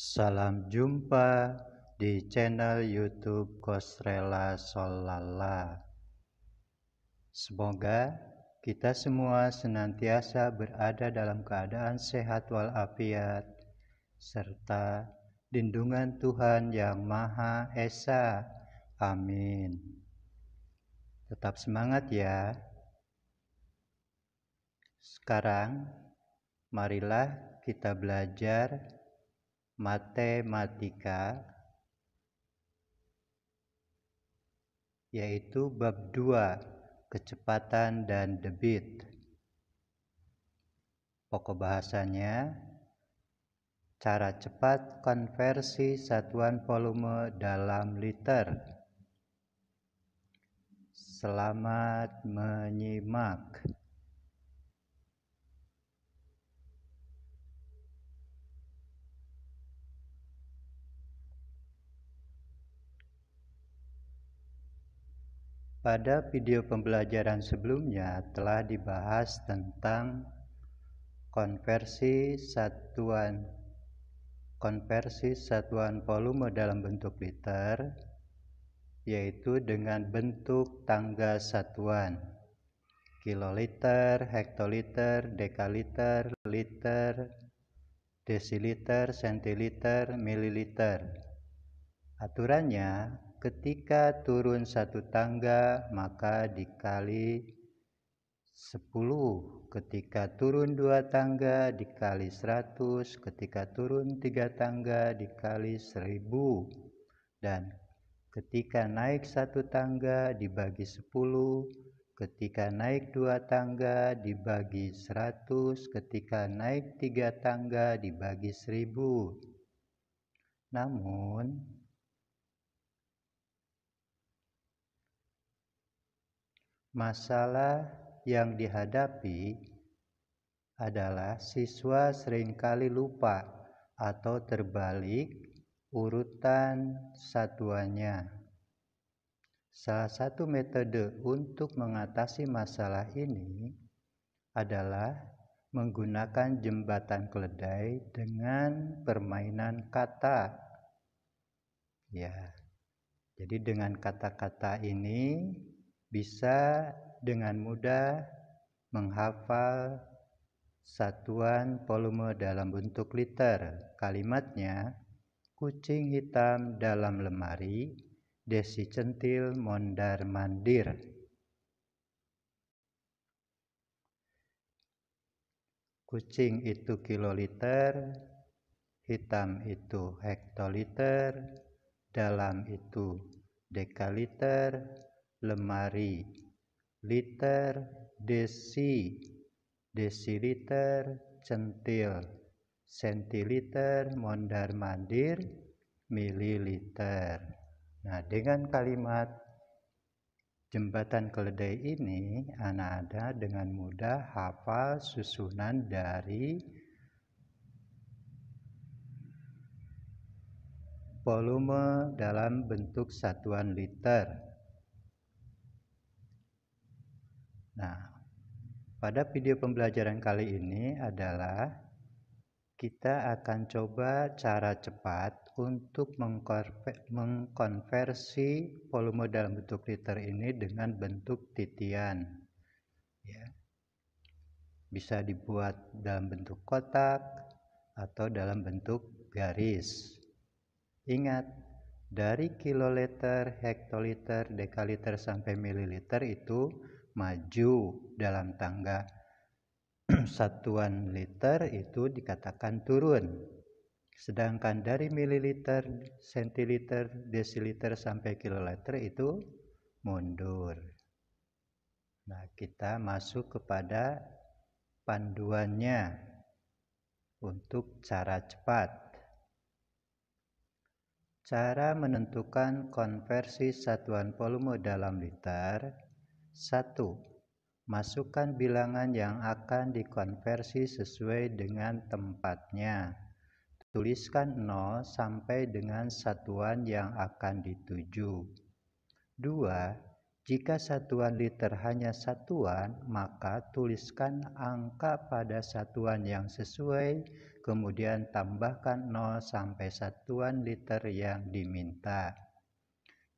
Salam jumpa di channel YouTube Kosrela Solala. Semoga kita semua senantiasa berada dalam keadaan sehat walafiat serta lindungan Tuhan Yang Maha Esa. Amin. Tetap semangat ya. Sekarang marilah kita belajar matematika, yaitu bab 2, kecepatan dan debit. Pokok bahasanya, cara cepat konversi satuan volume dalam liter. Selamat menyimak. Pada video pembelajaran sebelumnya telah dibahas tentang konversi satuan volume dalam bentuk liter, yaitu dengan bentuk tangga satuan: kiloliter, hektoliter, dekaliter, liter, desiliter, sentiliter, mililiter. Aturannya, ketika turun satu tangga maka dikali 10, ketika turun 2 tangga dikali 100, ketika turun 3 tangga dikali 1000, dan ketika naik 1 tangga dibagi 10, ketika naik 2 tangga dibagi 100, ketika naik 3 tangga dibagi 1000. Namun, masalah yang dihadapi adalah siswa seringkali lupa atau terbalik urutan satuannya. Salah satu metode untuk mengatasi masalah ini adalah menggunakan jembatan keledai dengan permainan kata. Ya, jadi dengan kata-kata ini bisa dengan mudah menghafal satuan volume dalam bentuk liter. Kalimatnya, kucing hitam dalam lemari, desi centil mondar mandir. Kucing itu kiloliter, hitam itu hektoliter, dalam itu dekaliter, lemari liter, desi, desiliter, centil, sentiliter, mondar mandir, mililiter. Nah, dengan kalimat jembatan keledai ini, Anda dengan mudah hafal susunan dari volume dalam bentuk satuan liter. Nah, pada video pembelajaran kali ini adalah kita akan coba cara cepat untuk mengkonversi volume dalam bentuk liter ini dengan bentuk titian. Ya. Bisa dibuat dalam bentuk kotak atau dalam bentuk garis. Ingat, dari kiloliter, hektoliter, dekaliter sampai mililiter itu maju dalam tangga. Satuan liter itu dikatakan turun. Sedangkan dari mililiter, sentiliter, desiliter sampai kiloliter itu mundur. Nah, kita masuk kepada panduannya untuk cara cepat. Cara menentukan konversi satuan volume dalam liter. 1. Masukkan bilangan yang akan dikonversi sesuai dengan tempatnya. Tuliskan 0 sampai dengan satuan yang akan dituju. 2. Jika satuan liter hanya satuan, maka tuliskan angka pada satuan yang sesuai, kemudian tambahkan 0 sampai satuan liter yang diminta.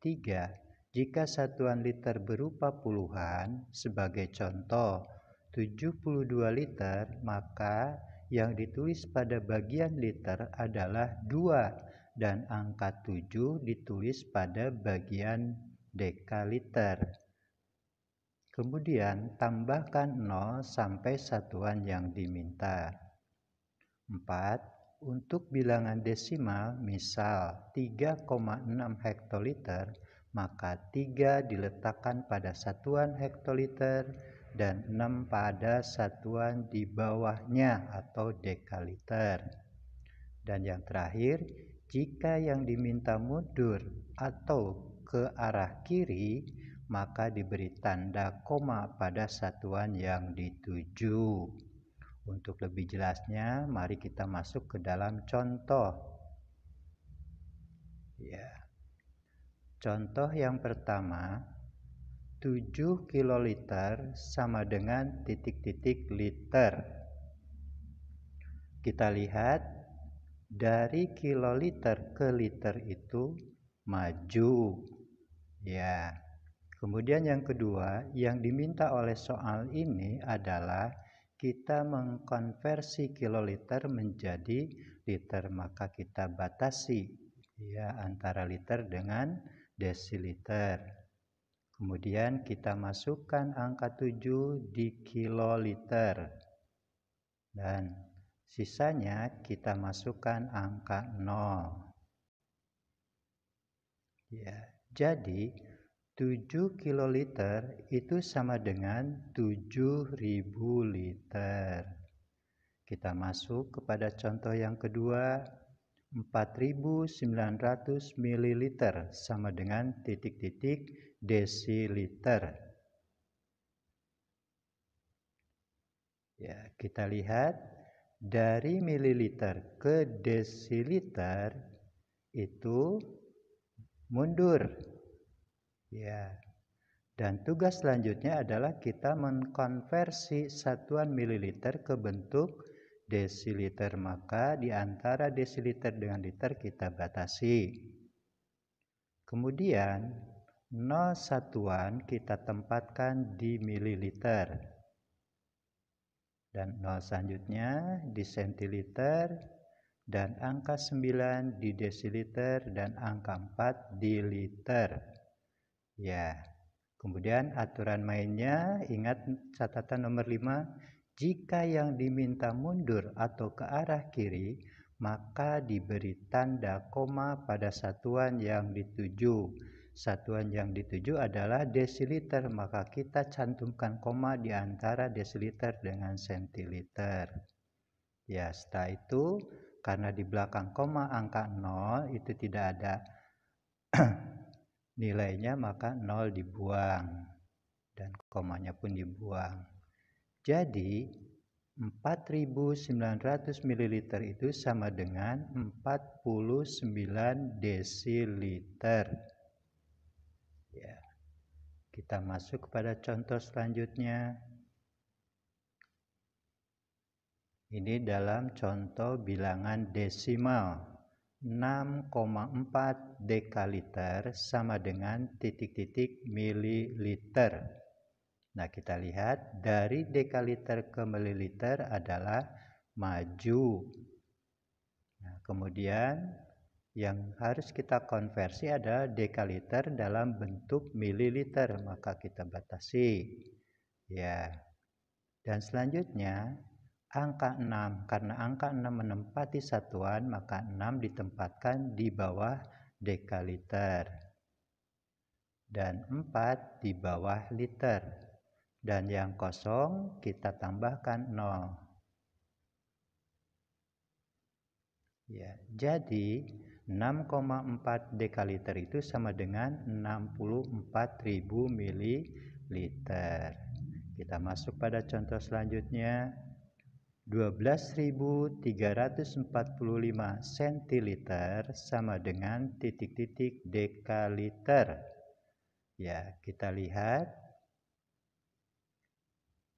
3. Jika satuan liter berupa puluhan, sebagai contoh 72 liter, maka yang ditulis pada bagian liter adalah 2 dan angka 7 ditulis pada bagian dekaliter. Kemudian tambahkan 0 sampai satuan yang diminta. 4. Untuk bilangan desimal, misal 3,6 hektoliter, maka 3 diletakkan pada satuan hektoliter dan 6 pada satuan di bawahnya atau dekaliter. Dan yang terakhir, jika yang diminta mundur atau ke arah kiri, maka diberi tanda koma pada satuan yang dituju. Untuk lebih jelasnya, mari kita masuk ke dalam contoh. Ya. Contoh yang pertama, 7 kiloliter sama dengan titik-titik liter. Kita lihat dari kiloliter ke liter itu maju. Ya. Kemudian yang kedua, yang diminta oleh soal ini adalah kita mengkonversi kiloliter menjadi liter, maka kita batasi ya antara liter dengan desiliter. Kemudian kita masukkan angka 7 di kiloliter. Dan sisanya kita masukkan angka 0. Ya, jadi 7 kiloliter itu sama dengan 7.000 liter. Kita masuk kepada contoh yang kedua, 4.900 mililiter sama dengan titik-titik desiliter. Ya, kita lihat dari mililiter ke desiliter itu mundur. Ya. Dan tugas selanjutnya adalah kita mengkonversi satuan mililiter ke bentuk desiliter, maka di antara desiliter dengan liter kita batasi. Kemudian 0 satuan kita tempatkan di mililiter. Dan 0 selanjutnya di sentiliter, dan angka 9 di desiliter, dan angka 4 di liter. Ya. Kemudian aturan mainnya, ingat catatan nomor 5, jika yang diminta mundur atau ke arah kiri, maka diberi tanda koma pada satuan yang dituju. Satuan yang dituju adalah desiliter, maka kita cantumkan koma di antara desiliter dengan sentiliter. Ya, setelah itu, karena di belakang koma angka 0 itu tidak ada nilainya, maka 0 dibuang dan komanya pun dibuang. Jadi 4.900 ml itu sama dengan 49 desiliter. Ya. Kita masuk kepada contoh selanjutnya. Ini dalam contoh bilangan desimal. 6,4 dekaliter sama dengan titik-titik mililiter. Nah, kita lihat dari dekaliter ke mililiter adalah maju. Nah, kemudian yang harus kita konversi adalah dekaliter dalam bentuk mililiter, maka kita batasi. Ya. Dan selanjutnya angka 6, karena angka 6 menempati satuan, maka 6 ditempatkan di bawah dekaliter. Dan 4 di bawah liter. Dan yang kosong kita tambahkan 0. Ya, jadi 6,4 dekaliter itu sama dengan 64.000 mililiter. Kita masuk pada contoh selanjutnya. 12.345 centiliter sama dengan titik-titik dekaliter. Ya, kita lihat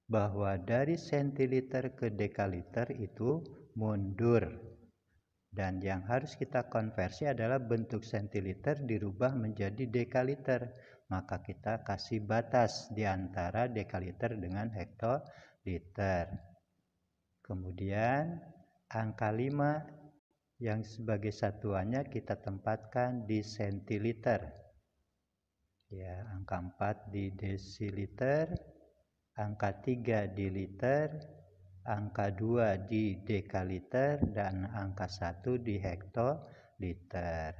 bahwa dari sentiliter ke dekaliter itu mundur. Dan yang harus kita konversi adalah bentuk sentiliter dirubah menjadi dekaliter. Maka kita kasih batas di antara dekaliter dengan hektoliter. Kemudian angka 5 yang sebagai satuannya kita tempatkan di sentiliter. Ya, angka 4 di desiliter, angka 3 di liter, angka 2 di dekaliter, dan angka 1 di hektoliter.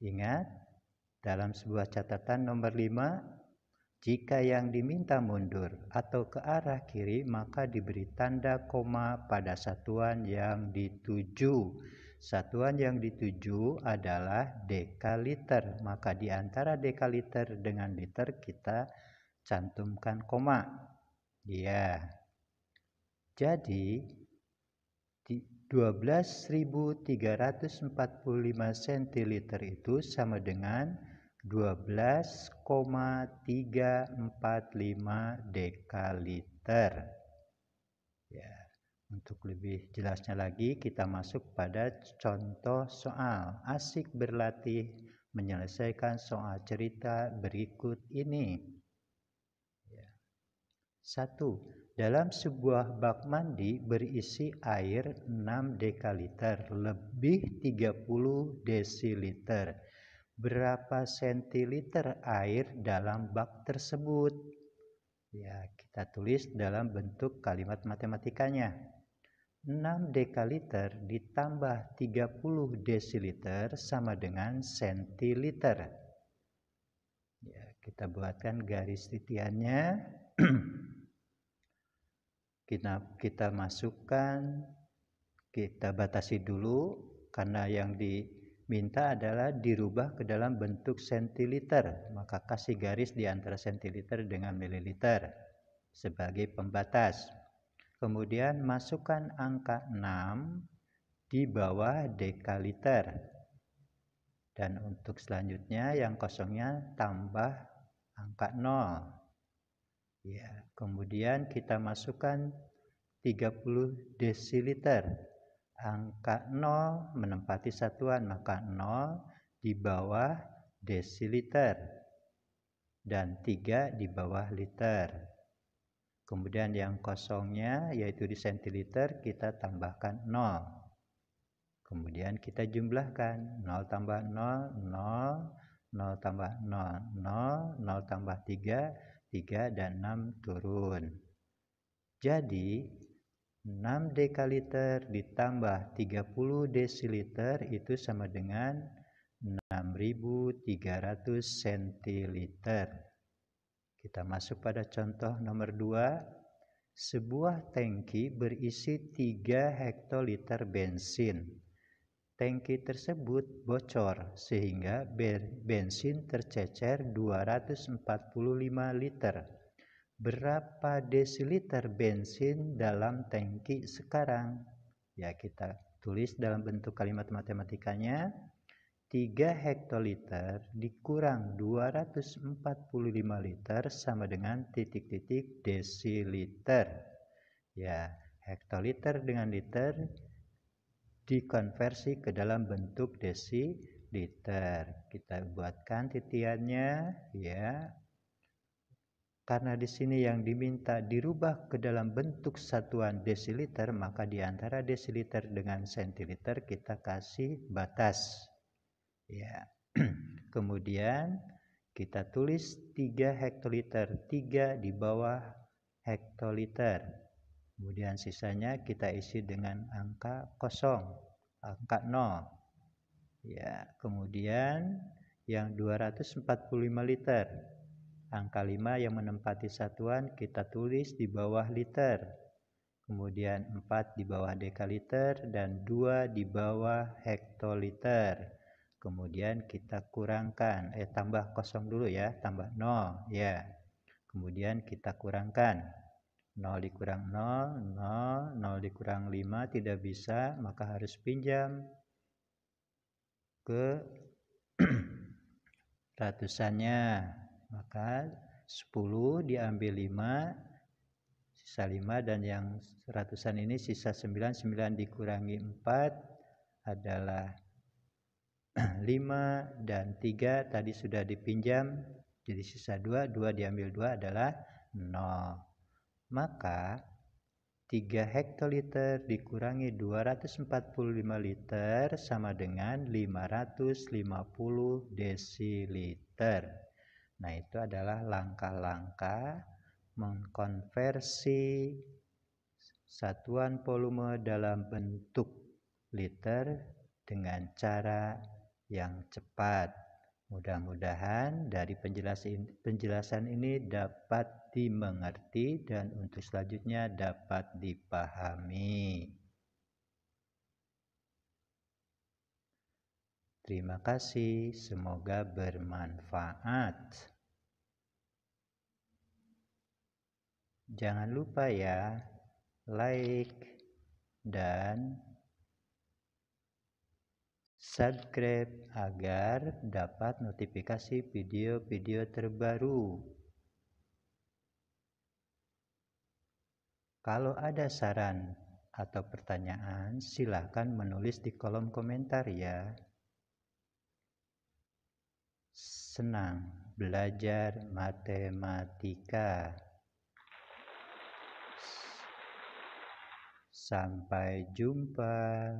Ingat, dalam sebuah catatan nomor 5, jika yang diminta mundur atau ke arah kiri, maka diberi tanda koma pada satuan yang dituju. Satuan yang dituju adalah dekaliter. Maka di antara dekaliter dengan liter kita cantumkan koma. Ya. Jadi 12.345 centiliter itu sama dengan 12,345 dekaliter. Ya, untuk lebih jelasnya lagi kita masuk pada contoh soal. Asik berlatih menyelesaikan soal cerita berikut ini. 1. Dalam sebuah bak mandi berisi air 6 dekaliter lebih 30 desiliter. Berapa sentiliter air dalam bak tersebut? Ya, kita tulis dalam bentuk kalimat matematikanya. 6 dekaliter ditambah 30 desiliter sama dengan sentiliter. Ya, kita buatkan garis titiannya. Kita masukkan, kita batasi dulu karena yang diminta adalah dirubah ke dalam bentuk sentiliter, maka kasih garis di antara sentiliter dengan mililiter sebagai pembatas. Kemudian masukkan angka 6 di bawah dekaliter. Dan untuk selanjutnya yang kosongnya tambah angka 0. Ya, kemudian kita masukkan 30 desiliter. Angka 0 menempati satuan, maka 0 di bawah desiliter dan 3 di bawah liter. Kemudian yang kosongnya yaitu di sentiliter kita tambahkan 0. Kemudian kita jumlahkan 0 tambah 0, 0, 0 tambah 0, 0, 0 tambah 3, 3 dan 6 turun. Jadi 6 dekaliter ditambah 30 desiliter itu sama dengan 6.300 centiliter. Kita masuk pada contoh nomor 2. Sebuah tangki berisi 3 hektoliter bensin. Tangki tersebut bocor sehingga bensin tercecer 245 liter. Berapa desiliter bensin dalam tangki sekarang? Ya, kita tulis dalam bentuk kalimat matematikanya. 3 hektoliter dikurang 245 liter sama dengan titik-titik desiliter. Ya, hektoliter dengan liter dikonversi ke dalam bentuk desiliter. Kita buatkan titiannya, ya. Karena di sini yang diminta dirubah ke dalam bentuk satuan desiliter, maka di antara desiliter dengan sentiliter kita kasih batas. Ya. Kemudian kita tulis 3 hektoliter, 3 di bawah hektoliter. Kemudian sisanya kita isi dengan angka kosong, angka 0. Ya, kemudian yang 245 liter. Angka 5 yang menempati satuan kita tulis di bawah liter. Kemudian 4 di bawah dekaliter dan 2 di bawah hektoliter. Kemudian kita kurangkan, tambah kosong dulu ya, tambah 0 ya. Kemudian kita kurangkan. 0 dikurang 0, 0, 0 dikurang 5 tidak bisa, maka harus pinjam ke ratusannya. Maka 10 diambil 5, sisa 5, dan yang ratusan ini sisa 9. 9 dikurangi 4 adalah 5, dan 3 tadi sudah dipinjam, jadi sisa 2. 2 diambil 2 adalah 0. Maka 3 hektoliter dikurangi 245 liter sama dengan 550 desiliter. Nah, itu adalah langkah-langkah mengkonversi satuan volume dalam bentuk liter dengan cara yang cepat. Mudah-mudahan dari penjelasan ini dapat dimengerti dan untuk selanjutnya dapat dipahami. Terima kasih, semoga bermanfaat. Jangan lupa ya, like dan subscribe agar dapat notifikasi video-video terbaru. Kalau ada saran atau pertanyaan, silakan menulis di kolom komentar ya. Senang belajar matematika. Sampai jumpa.